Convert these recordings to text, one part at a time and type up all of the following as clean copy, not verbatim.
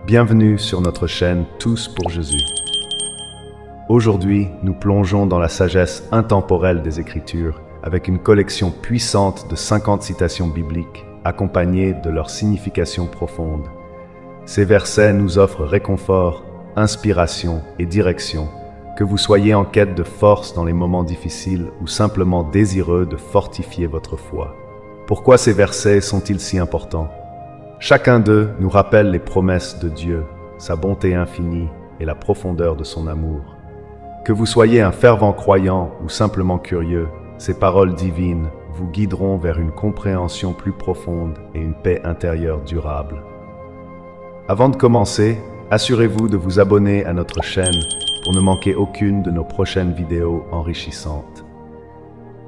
Bienvenue sur notre chaîne Tous pour Jésus. Aujourd'hui, nous plongeons dans la sagesse intemporelle des Écritures avec une collection puissante de 50 citations bibliques accompagnées de leur signification profonde. Ces versets nous offrent réconfort, inspiration et direction, que vous soyez en quête de force dans les moments difficiles ou simplement désireux de fortifier votre foi. Pourquoi ces versets sont-ils si importants? Chacun d'eux nous rappelle les promesses de Dieu, sa bonté infinie et la profondeur de son amour. Que vous soyez un fervent croyant ou simplement curieux, ces paroles divines vous guideront vers une compréhension plus profonde et une paix intérieure durable. Avant de commencer, assurez-vous de vous abonner à notre chaîne pour ne manquer aucune de nos prochaines vidéos enrichissantes.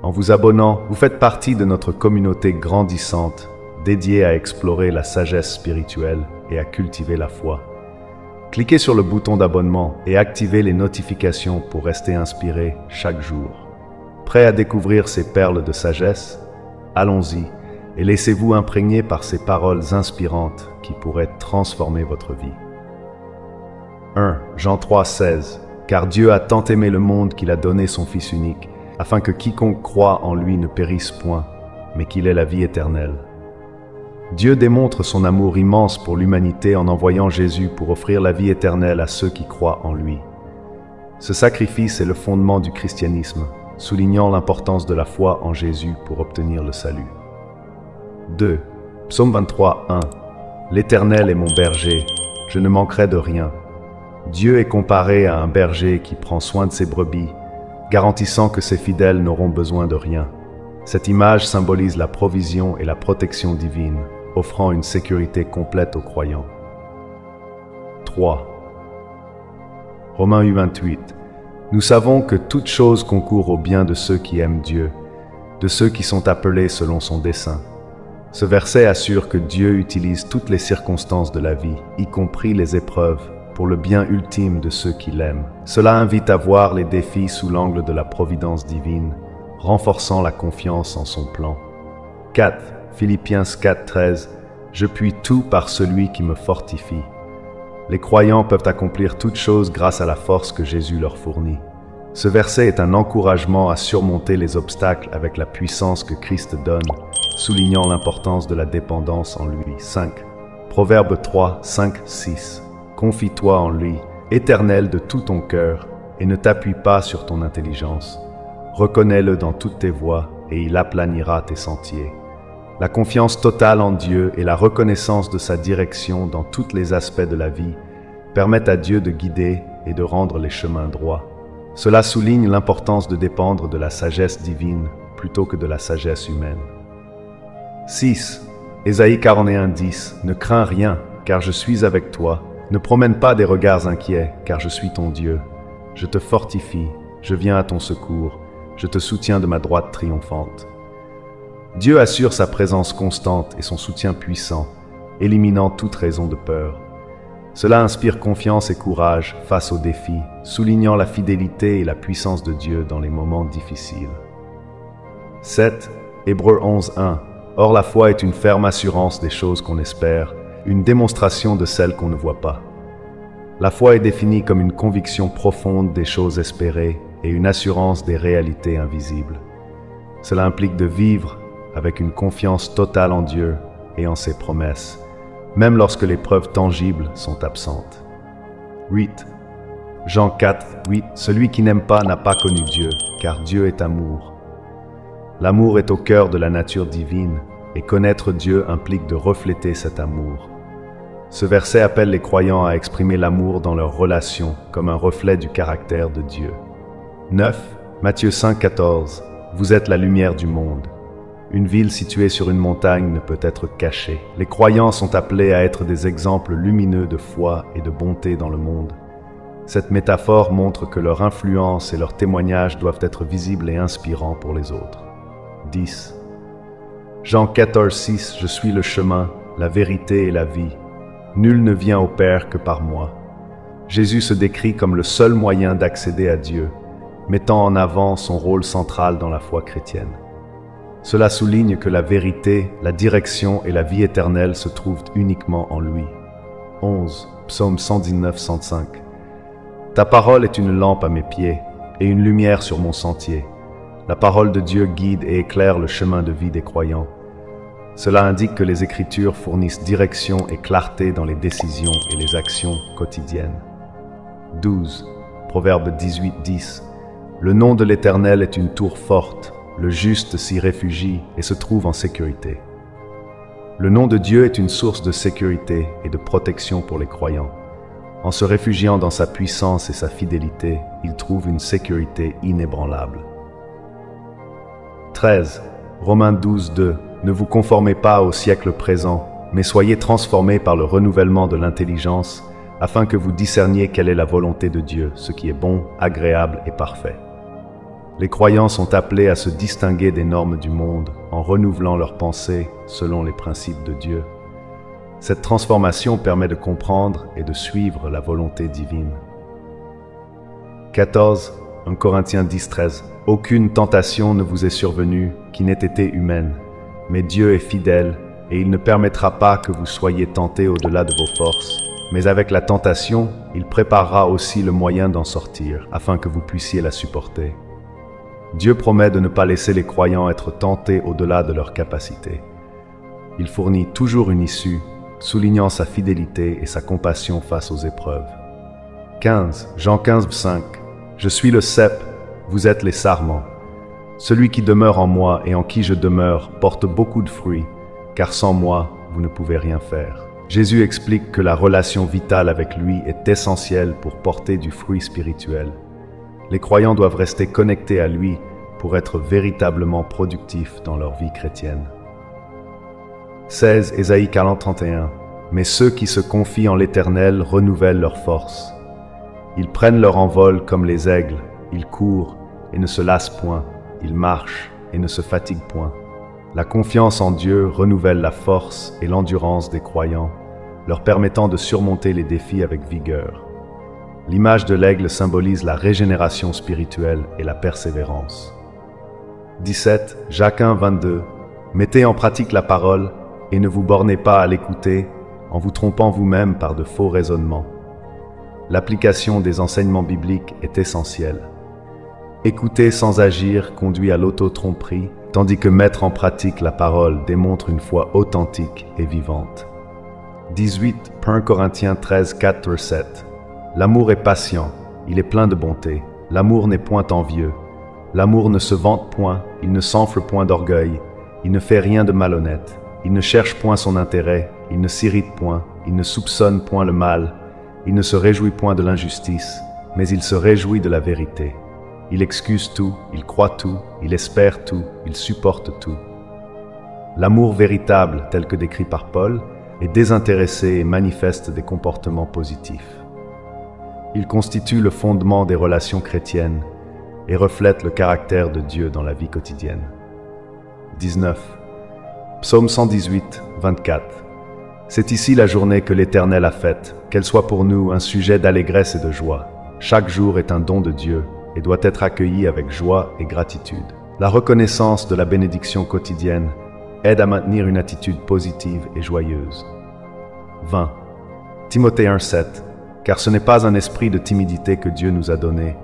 En vous abonnant, vous faites partie de notre communauté grandissante, dédiée à explorer la sagesse spirituelle et à cultiver la foi. Cliquez sur le bouton d'abonnement et activez les notifications pour rester inspiré chaque jour. Prêt à découvrir ces perles de sagesse? Allons-y et laissez-vous imprégner par ces paroles inspirantes qui pourraient transformer votre vie. 1 Jean 3,16 Car Dieu a tant aimé le monde qu'il a donné son Fils unique, afin que quiconque croit en lui ne périsse point, mais qu'il ait la vie éternelle. Dieu démontre son amour immense pour l'humanité en envoyant Jésus pour offrir la vie éternelle à ceux qui croient en lui. Ce sacrifice est le fondement du christianisme, soulignant l'importance de la foi en Jésus pour obtenir le salut. 2. Psaume 23:1 L'Éternel est mon berger, je ne manquerai de rien. Dieu est comparé à un berger qui prend soin de ses brebis, garantissant que ses fidèles n'auront besoin de rien. Cette image symbolise la provision et la protection divine, offrant une sécurité complète aux croyants. 3. Romains 8:28 Nous savons que toute chose concourt au bien de ceux qui aiment Dieu, de ceux qui sont appelés selon son dessein. Ce verset assure que Dieu utilise toutes les circonstances de la vie, y compris les épreuves, pour le bien ultime de ceux qui l'aiment. Cela invite à voir les défis sous l'angle de la providence divine, renforçant la confiance en son plan. 4. Philippiens 4:13 Je puis tout par celui qui me fortifie. Les croyants peuvent accomplir toutes choses grâce à la force que Jésus leur fournit. Ce verset est un encouragement à surmonter les obstacles avec la puissance que Christ donne, soulignant l'importance de la dépendance en lui. 5. Proverbe 3:5-6 Confie-toi en lui, Éternel de tout ton cœur, et ne t'appuie pas sur ton intelligence. Reconnais-le dans toutes tes voies, et il aplanira tes sentiers. La confiance totale en Dieu et la reconnaissance de sa direction dans tous les aspects de la vie permettent à Dieu de guider et de rendre les chemins droits. Cela souligne l'importance de dépendre de la sagesse divine plutôt que de la sagesse humaine. 6. Ésaïe 41:10 Ne crains rien, car je suis avec toi. Ne promène pas des regards inquiets, car je suis ton Dieu. Je te fortifie, je viens à ton secours, je te soutiens de ma droite triomphante. Dieu assure sa présence constante et son soutien puissant, éliminant toute raison de peur. Cela inspire confiance et courage face aux défis, soulignant la fidélité et la puissance de Dieu dans les moments difficiles. 7. Hébreux 11:1 Or la foi est une ferme assurance des choses qu'on espère, une démonstration de celles qu'on ne voit pas. La foi est définie comme une conviction profonde des choses espérées et une assurance des réalités invisibles. Cela implique de vivre avec une confiance totale en Dieu et en ses promesses, même lorsque les preuves tangibles sont absentes. 8. Jean 4:8 Celui qui n'aime pas n'a pas connu Dieu, car Dieu est amour. L'amour est au cœur de la nature divine, et connaître Dieu implique de refléter cet amour. Ce verset appelle les croyants à exprimer l'amour dans leurs relations comme un reflet du caractère de Dieu. 9. Matthieu 5:14 Vous êtes la lumière du monde. Une ville située sur une montagne ne peut être cachée. Les croyants sont appelés à être des exemples lumineux de foi et de bonté dans le monde. Cette métaphore montre que leur influence et leur témoignage doivent être visibles et inspirants pour les autres. 10. Jean 14:6 Je suis le chemin, la vérité et la vie. Nul ne vient au Père que par moi. Jésus se décrit comme le seul moyen d'accéder à Dieu, mettant en avant son rôle central dans la foi chrétienne. Cela souligne que la vérité, la direction et la vie éternelle se trouvent uniquement en lui. 11, Psaume 119, 105. Ta parole est une lampe à mes pieds et une lumière sur mon sentier. La parole de Dieu guide et éclaire le chemin de vie des croyants. Cela indique que les Écritures fournissent direction et clarté dans les décisions et les actions quotidiennes. 12. Proverbe 18, 10. Le nom de l'Éternel est une tour forte, le juste s'y réfugie et se trouve en sécurité. Le nom de Dieu est une source de sécurité et de protection pour les croyants. En se réfugiant dans sa puissance et sa fidélité, ils trouvent une sécurité inébranlable. 13. Romains 12, 2. Ne vous conformez pas au siècle présent, mais soyez transformés par le renouvellement de l'intelligence, afin que vous discerniez quelle est la volonté de Dieu, ce qui est bon, agréable et parfait. Les croyants sont appelés à se distinguer des normes du monde en renouvelant leurs pensées selon les principes de Dieu. Cette transformation permet de comprendre et de suivre la volonté divine. 14. 1 Corinthiens 10, 13. Aucune tentation ne vous est survenue qui n'ait été humaine, mais Dieu est fidèle et il ne permettra pas que vous soyez tentés au-delà de vos forces. Mais avec la tentation, il préparera aussi le moyen d'en sortir, afin que vous puissiez la supporter. Dieu promet de ne pas laisser les croyants être tentés au-delà de leurs capacités. Il fournit toujours une issue, soulignant sa fidélité et sa compassion face aux épreuves. 15. Jean 15, 5. Je suis le cep, vous êtes les sarments. Celui qui demeure en moi et en qui je demeure porte beaucoup de fruits, car sans moi, vous ne pouvez rien faire. Jésus explique que la relation vitale avec lui est essentielle pour porter du fruit spirituel. Les croyants doivent rester connectés à lui pour être véritablement productifs dans leur vie chrétienne. 16. Ésaïe 40, 31. Mais ceux qui se confient en l'Éternel renouvellent leur force. Ils prennent leur envol comme les aigles, ils courent et ne se lassent point, ils marchent et ne se fatiguent point. La confiance en Dieu renouvelle la force et l'endurance des croyants, leur permettant de surmonter les défis avec vigueur. L'image de l'aigle symbolise la régénération spirituelle et la persévérance. 17. Jacques 1, 22. Mettez en pratique la parole et ne vous bornez pas à l'écouter en vous trompant vous-même par de faux raisonnements. L'application des enseignements bibliques est essentielle. Écouter sans agir conduit à l'auto-tromperie, tandis que mettre en pratique la parole démontre une foi authentique et vivante. 18. 1 Corinthiens 13, 4, 7. L'amour est patient, il est plein de bonté. L'amour n'est point envieux. L'amour ne se vante point, il ne s'enfle point d'orgueil, il ne fait rien de malhonnête. Il ne cherche point son intérêt, il ne s'irrite point, il ne soupçonne point le mal, il ne se réjouit point de l'injustice, mais il se réjouit de la vérité. Il excuse tout, il croit tout, il espère tout, il supporte tout. L'amour véritable, tel que décrit par Paul, est désintéressé et manifeste des comportements positifs. Il constitue le fondement des relations chrétiennes et reflète le caractère de Dieu dans la vie quotidienne. 19. Psaume 118, 24. C'est ici la journée que l'Éternel a faite, qu'elle soit pour nous un sujet d'allégresse et de joie. Chaque jour est un don de Dieu et doit être accueilli avec joie et gratitude. La reconnaissance de la bénédiction quotidienne aide à maintenir une attitude positive et joyeuse. 20. Timothée 1, 7. Car ce n'est pas un esprit de timidité que Dieu nous a donné,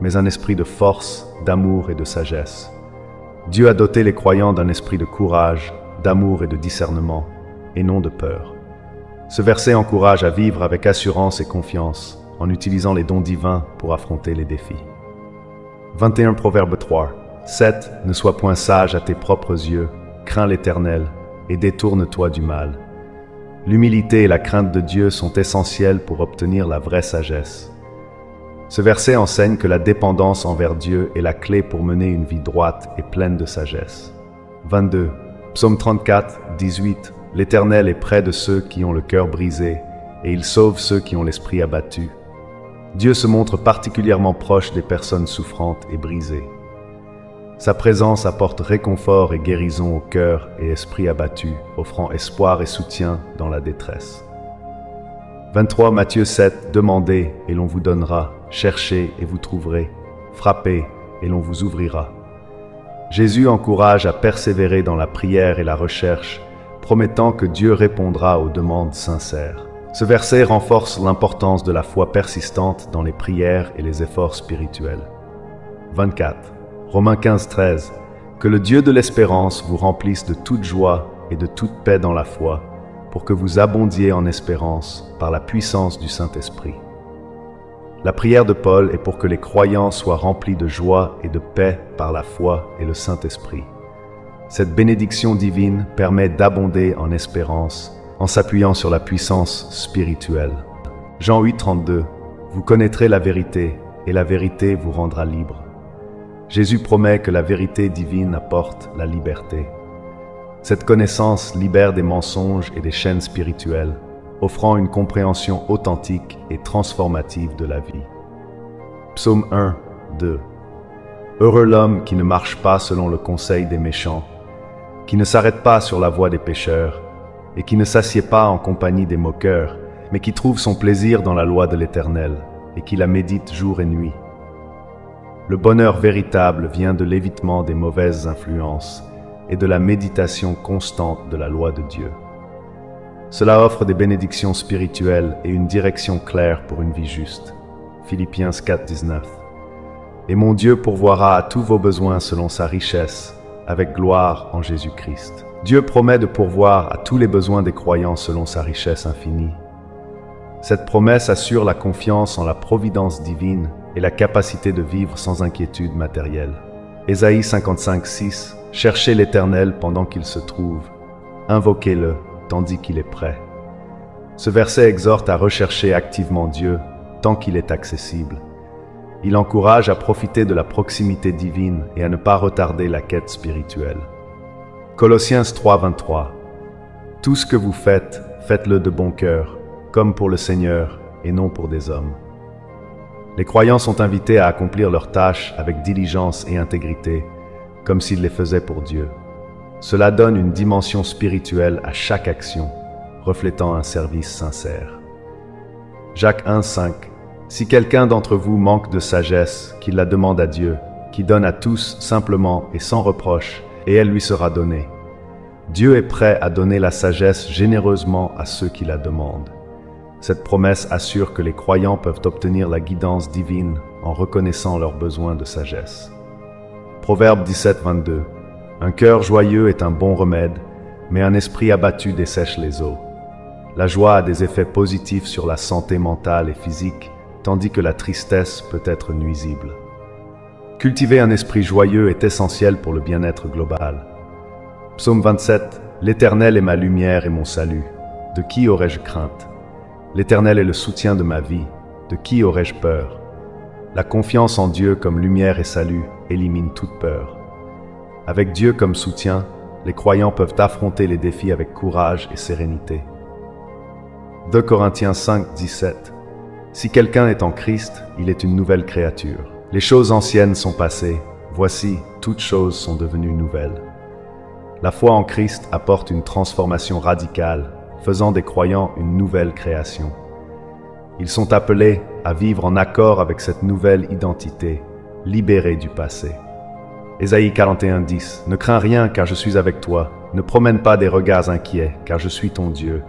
mais un esprit de force, d'amour et de sagesse. Dieu a doté les croyants d'un esprit de courage, d'amour et de discernement, et non de peur. Ce verset encourage à vivre avec assurance et confiance, en utilisant les dons divins pour affronter les défis. 21 Proverbe 3. 7. Ne sois point sage à tes propres yeux, crains l'Éternel, et détourne-toi du mal. L'humilité et la crainte de Dieu sont essentielles pour obtenir la vraie sagesse. Ce verset enseigne que la dépendance envers Dieu est la clé pour mener une vie droite et pleine de sagesse. 22. Psaume 34, 18. L'Éternel est près de ceux qui ont le cœur brisé, et il sauve ceux qui ont l'esprit abattu. Dieu se montre particulièrement proche des personnes souffrantes et brisées. Sa présence apporte réconfort et guérison au cœur et esprit abattu, offrant espoir et soutien dans la détresse. 23 Matthieu 7. Demandez et l'on vous donnera, cherchez et vous trouverez, frappez et l'on vous ouvrira. Jésus encourage à persévérer dans la prière et la recherche, promettant que Dieu répondra aux demandes sincères. Ce verset renforce l'importance de la foi persistante dans les prières et les efforts spirituels. 24. Romains 15:13. Que le Dieu de l'espérance vous remplisse de toute joie et de toute paix dans la foi, pour que vous abondiez en espérance par la puissance du Saint-Esprit. La prière de Paul est pour que les croyants soient remplis de joie et de paix par la foi et le Saint-Esprit. Cette bénédiction divine permet d'abonder en espérance en s'appuyant sur la puissance spirituelle. Jean 8:32. Vous connaîtrez la vérité, et la vérité vous rendra libre. Jésus promet que la vérité divine apporte la liberté. Cette connaissance libère des mensonges et des chaînes spirituelles, offrant une compréhension authentique et transformative de la vie. Psaume 1:2. Heureux l'homme qui ne marche pas selon le conseil des méchants, qui ne s'arrête pas sur la voie des pécheurs, et qui ne s'assied pas en compagnie des moqueurs, mais qui trouve son plaisir dans la loi de l'Éternel, et qui la médite jour et nuit. Le bonheur véritable vient de l'évitement des mauvaises influences et de la méditation constante de la loi de Dieu. Cela offre des bénédictions spirituelles et une direction claire pour une vie juste. Philippiens 4:19. Et mon Dieu pourvoira à tous vos besoins selon sa richesse, avec gloire en Jésus-Christ. Dieu promet de pourvoir à tous les besoins des croyants selon sa richesse infinie. Cette promesse assure la confiance en la providence divine et la capacité de vivre sans inquiétude matérielle. Ésaïe 55:6. Cherchez l'Éternel pendant qu'il se trouve, invoquez-le tandis qu'il est prêt. Ce verset exhorte à rechercher activement Dieu tant qu'il est accessible. Il encourage à profiter de la proximité divine et à ne pas retarder la quête spirituelle. Colossiens 3:23. Tout ce que vous faites, faites-le de bon cœur, comme pour le Seigneur et non pour des hommes. Les croyants sont invités à accomplir leurs tâches avec diligence et intégrité, comme s'ils les faisaient pour Dieu. Cela donne une dimension spirituelle à chaque action, reflétant un service sincère. Jacques 1:5. Si quelqu'un d'entre vous manque de sagesse, qu'il la demande à Dieu, qui donne à tous simplement et sans reproche, et elle lui sera donnée. Dieu est prêt à donner la sagesse généreusement à ceux qui la demandent. Cette promesse assure que les croyants peuvent obtenir la guidance divine en reconnaissant leurs besoins de sagesse. Proverbe 17:22. Un cœur joyeux est un bon remède, mais un esprit abattu dessèche les os. La joie a des effets positifs sur la santé mentale et physique, tandis que la tristesse peut être nuisible. Cultiver un esprit joyeux est essentiel pour le bien-être global. Psaume 27. L'Éternel est ma lumière et mon salut. De qui aurais-je crainte? L'Éternel est le soutien de ma vie. De qui aurais-je peur? La confiance en Dieu comme lumière et salut élimine toute peur. Avec Dieu comme soutien, les croyants peuvent affronter les défis avec courage et sérénité. 2 Corinthiens 5:17. Si quelqu'un est en Christ, il est une nouvelle créature. Les choses anciennes sont passées, voici, toutes choses sont devenues nouvelles. La foi en Christ apporte une transformation radicale, faisant des croyants une nouvelle création. Ils sont appelés à vivre en accord avec cette nouvelle identité, libérée du passé. Ésaïe 41:10. Ne crains rien, car je suis avec toi. Ne promène pas des regards inquiets, car je suis ton Dieu.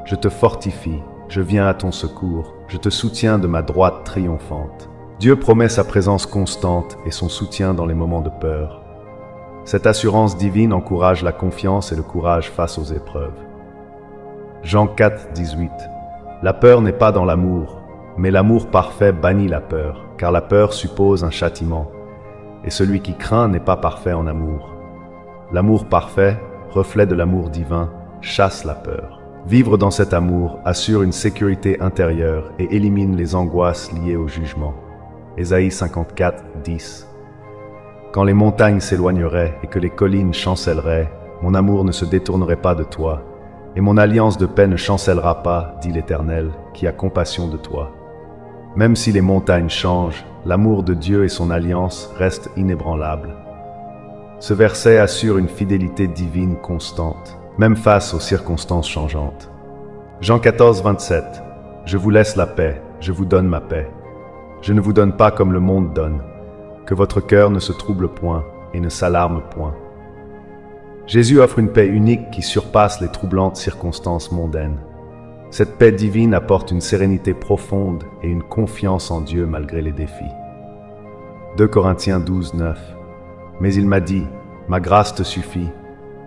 Je te fortifie, je viens à ton secours, je te soutiens de ma droite triomphante. Dieu promet sa présence constante et son soutien dans les moments de peur. Cette assurance divine encourage la confiance et le courage face aux épreuves. Jean 4:18. La peur n'est pas dans l'amour, mais l'amour parfait bannit la peur, car la peur suppose un châtiment, et celui qui craint n'est pas parfait en amour. L'amour parfait, reflet de l'amour divin, chasse la peur. Vivre dans cet amour assure une sécurité intérieure et élimine les angoisses liées au jugement. Ésaïe 54:10. Quand les montagnes s'éloigneraient et que les collines chancelleraient, mon amour ne se détournerait pas de toi, et mon alliance de paix ne chancellera pas, dit l'Éternel, qui a compassion de toi. Même si les montagnes changent, l'amour de Dieu et son alliance restent inébranlables. Ce verset assure une fidélité divine constante, même face aux circonstances changeantes. Jean 14:27. Je vous laisse la paix, je vous donne ma paix. Je ne vous donne pas comme le monde donne. Que votre cœur ne se trouble point et ne s'alarme point. Jésus offre une paix unique qui surpasse les troublantes circonstances mondaines. Cette paix divine apporte une sérénité profonde et une confiance en Dieu malgré les défis. 2 Corinthiens 12, 9. Mais il m'a dit, ma grâce te suffit,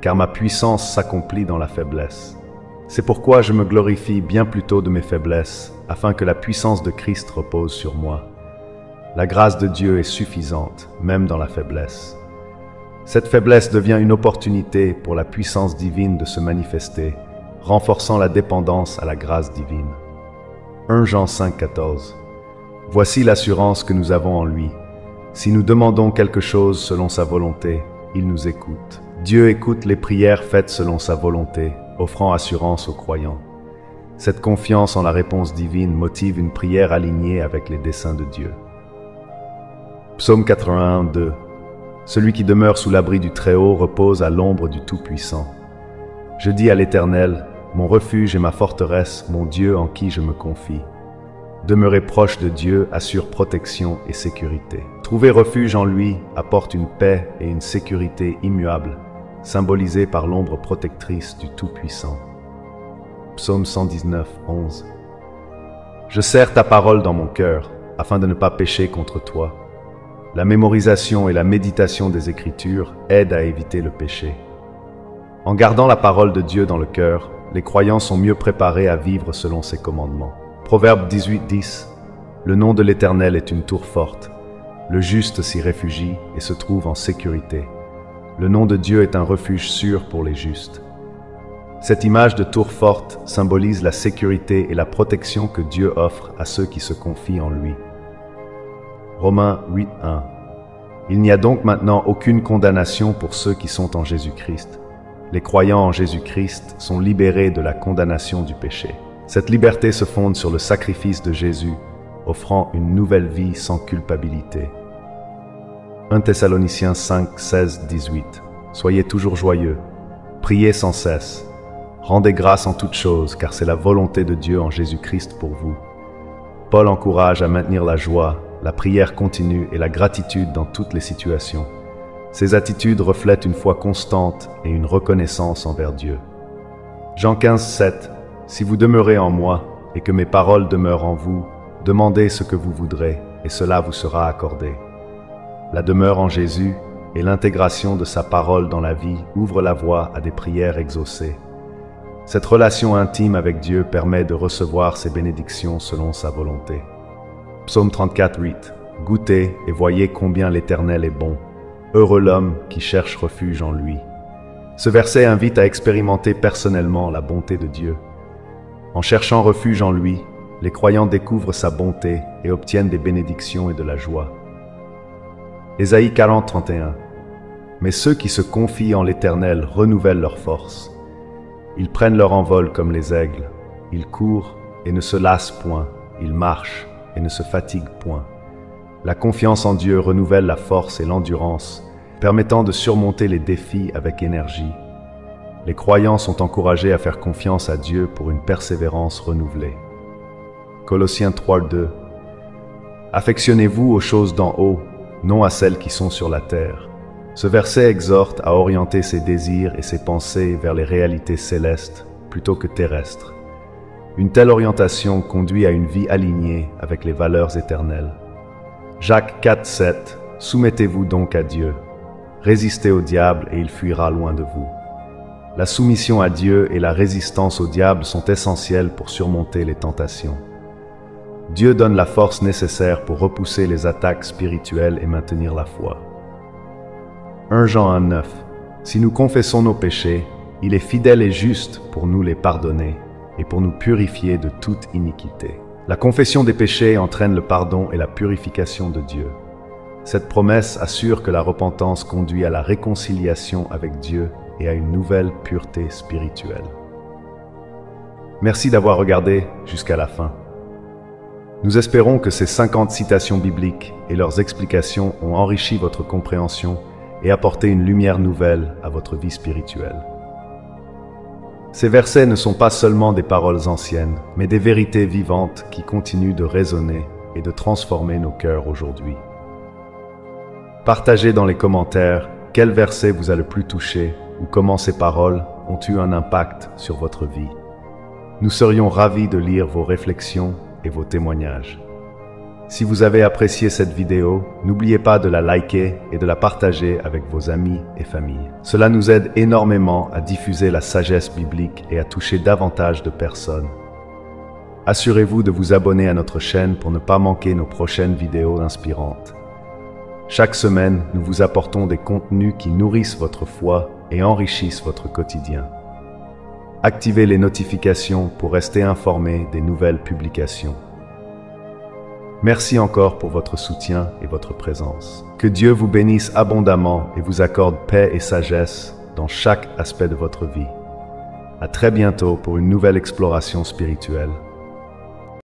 car ma puissance s'accomplit dans la faiblesse. C'est pourquoi je me glorifie bien plutôt de mes faiblesses, afin que la puissance de Christ repose sur moi. La grâce de Dieu est suffisante, même dans la faiblesse. Cette faiblesse devient une opportunité pour la puissance divine de se manifester, renforçant la dépendance à la grâce divine. 1 Jean 5, 14. Voici l'assurance que nous avons en lui. Si nous demandons quelque chose selon sa volonté, il nous écoute. Dieu écoute les prières faites selon sa volonté, offrant assurance aux croyants. Cette confiance en la réponse divine motive une prière alignée avec les desseins de Dieu. Psaume 81, 2. Celui qui demeure sous l'abri du Très-Haut repose à l'ombre du Tout-Puissant. Je dis à l'Éternel, mon refuge et ma forteresse, mon Dieu en qui je me confie. Demeurer proche de Dieu assure protection et sécurité. Trouver refuge en lui apporte une paix et une sécurité immuables, symbolisées par l'ombre protectrice du Tout-Puissant. Psaume 119, 11. Je serre ta parole dans mon cœur, afin de ne pas pécher contre toi. La mémorisation et la méditation des Écritures aident à éviter le péché. En gardant la parole de Dieu dans le cœur, les croyants sont mieux préparés à vivre selon ses commandements. Proverbe 18, 10. Le nom de l'Éternel est une tour forte. Le juste s'y réfugie et se trouve en sécurité. Le nom de Dieu est un refuge sûr pour les justes. Cette image de tour forte symbolise la sécurité et la protection que Dieu offre à ceux qui se confient en lui. Romains 8, 1. Il n'y a donc maintenant aucune condamnation pour ceux qui sont en Jésus-Christ. Les croyants en Jésus-Christ sont libérés de la condamnation du péché. Cette liberté se fonde sur le sacrifice de Jésus, offrant une nouvelle vie sans culpabilité. 1 Thessaloniciens 5, 16, 18. Soyez toujours joyeux, priez sans cesse, rendez grâce en toutes choses, car c'est la volonté de Dieu en Jésus-Christ pour vous. Paul encourage à maintenir la joie, la prière continue et la gratitude dans toutes les situations. Ces attitudes reflètent une foi constante et une reconnaissance envers Dieu. Jean 15, 7. Si vous demeurez en moi et que mes paroles demeurent en vous, demandez ce que vous voudrez et cela vous sera accordé. La demeure en Jésus et l'intégration de sa parole dans la vie ouvrent la voie à des prières exaucées. Cette relation intime avec Dieu permet de recevoir ses bénédictions selon sa volonté. Psaume 34, 8. Goûtez et voyez combien l'Éternel est bon. Heureux l'homme qui cherche refuge en lui. Ce verset invite à expérimenter personnellement la bonté de Dieu. En cherchant refuge en lui, les croyants découvrent sa bonté et obtiennent des bénédictions et de la joie. Ésaïe 40, 31. Mais ceux qui se confient en l'Éternel renouvellent leur force. Ils prennent leur envol comme les aigles. Ils courent et ne se lassent point. Ils marchent et ne se fatiguent point. La confiance en Dieu renouvelle la force et l'endurance, permettant de surmonter les défis avec énergie. Les croyants sont encouragés à faire confiance à Dieu pour une persévérance renouvelée. Colossiens 3, 2. Affectionnez-vous aux choses d'en haut, non à celles qui sont sur la terre. Ce verset exhorte à orienter ses désirs et ses pensées vers les réalités célestes plutôt que terrestres. Une telle orientation conduit à une vie alignée avec les valeurs éternelles. Jacques 4, 7. Soumettez-vous donc à Dieu. Résistez au diable et il fuira loin de vous. La soumission à Dieu et la résistance au diable sont essentielles pour surmonter les tentations. Dieu donne la force nécessaire pour repousser les attaques spirituelles et maintenir la foi. 1 Jean 1, 9. Si nous confessons nos péchés, il est fidèle et juste pour nous les pardonner et pour nous purifier de toute iniquité. La confession des péchés entraîne le pardon et la purification de Dieu. Cette promesse assure que la repentance conduit à la réconciliation avec Dieu et à une nouvelle pureté spirituelle. Merci d'avoir regardé jusqu'à la fin. Nous espérons que ces 50 citations bibliques et leurs explications ont enrichi votre compréhension et apporté une lumière nouvelle à votre vie spirituelle. Ces versets ne sont pas seulement des paroles anciennes, mais des vérités vivantes qui continuent de résonner et de transformer nos cœurs aujourd'hui. Partagez dans les commentaires quel verset vous a le plus touché ou comment ces paroles ont eu un impact sur votre vie. Nous serions ravis de lire vos réflexions et vos témoignages. Si vous avez apprécié cette vidéo, n'oubliez pas de la liker et de la partager avec vos amis et familles. Cela nous aide énormément à diffuser la sagesse biblique et à toucher davantage de personnes. Assurez-vous de vous abonner à notre chaîne pour ne pas manquer nos prochaines vidéos inspirantes. Chaque semaine, nous vous apportons des contenus qui nourrissent votre foi et enrichissent votre quotidien. Activez les notifications pour rester informé des nouvelles publications. Merci encore pour votre soutien et votre présence. Que Dieu vous bénisse abondamment et vous accorde paix et sagesse dans chaque aspect de votre vie. À très bientôt pour une nouvelle exploration spirituelle.